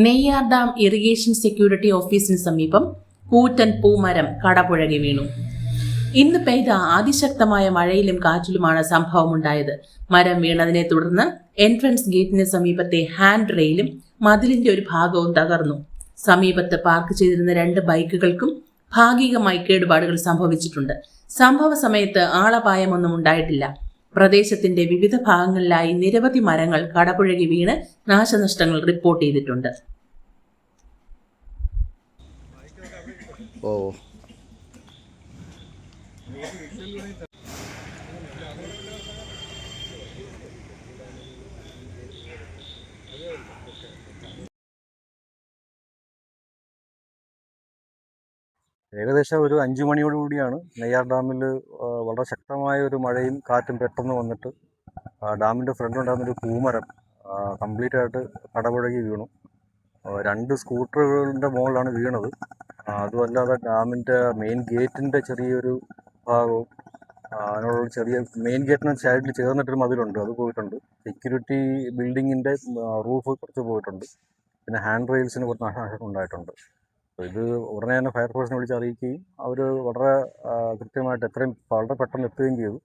Neyyar dam irrigation security ഓഫീസിന് സമീപം കൂറ്റൻ പൂമരം കടപുഴകി വീണു. ഇന്ന് പെയ്ത അതിശക്തമായ മഴയിലും കാറ്റിലുമാണ് സംഭവമുണ്ടായത്. മരം വീണതിനെ തുടർന്ന് എൻട്രൻസ് ഗേറ്റിന് സമീപത്തെ ഹാൻഡ് റെയിലും മതിലിന്റെ ഒരു ഭാഗവും തകർന്നു. സമീപത്ത് പാർക്ക് ചെയ്തിരുന്ന 2 ബൈക്കുകൾക്കും ഭാഗികമായി കേടുപാടുകൾ സംഭവിച്ചിട്ടുണ്ട്. സംഭവ സമയത്ത് ആളപായമൊന്നും ഉണ്ടായിട്ടില്ല. പ്രദേശത്തിന്റെ വിവിധ ഭാഗങ്ങളിലായി നിരവധി മരങ്ങൾ കടപുഴകി വീണ് നാശനഷ്ടങ്ങൾ റിപ്പോർട്ട് ചെയ്തിട്ടുണ്ട്. ഏകദേശം ഒരു 5 മണിയോടുകൂടിയാണ് നെയ്യാർ ഡാമിൽ വളരെ ശക്തമായ ഒരു മഴയും കാറ്റും പെട്ടെന്ന് വന്നിട്ട് ഡാമിൻ്റെ ഫ്രണ്ടിലുണ്ടായിരുന്നൊരു പൂമരം കംപ്ലീറ്റ് ആയിട്ട് കടപുഴകി വീണു. 2 സ്കൂട്ടറുകളുടെ മുകളിലാണ് വീണത്. അതുമല്ലാതെ ഡാമിൻ്റെ മെയിൻ ഗേറ്റിൻ്റെ ചെറിയൊരു ഭാഗവും അതിനുള്ള ചെറിയ മെയിൻ ഗേറ്റിന് സൈഡിൽ ചേർന്നിട്ടൊരു മതിലുണ്ട്, അത് പോയിട്ടുണ്ട്. സെക്യൂരിറ്റി ബിൽഡിങ്ങിൻ്റെ റൂഫ് കുറച്ച് പോയിട്ടുണ്ട്. പിന്നെ ഹാൻഡ് റെയിൽസിന് കുറച്ച് നാശനഷ്ടം ഉണ്ടായിട്ടുണ്ട്. ഇത് ഉടനെ തന്നെ ഫയർഫോഴ്സിനെ വിളിച്ച് അറിയിക്കുകയും അവർ വളരെ കൃത്യമായിട്ട് വളരെ പെട്ടെന്ന് എത്തുകയും ചെയ്തു.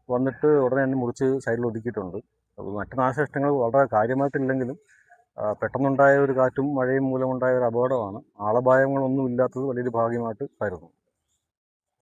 വന്നിട്ട് ഉടനെ തന്നെ മുറിച്ച് സൈഡിൽ ഒതുക്കിയിട്ടുണ്ട്. അപ്പോൾ മറ്റ് നാശനഷ്ടങ്ങൾ വളരെ കാര്യമായിട്ടില്ലെങ്കിലും പെട്ടെന്നുണ്ടായ ഒരു കാറ്റും മഴയും മൂലമുണ്ടായ ഒരു അപകടമാണ്. ആളപായങ്ങളൊന്നും ഇല്ലാത്തത് വലിയൊരു ഭാഗ്യമായിട്ട് കരുതുന്നു.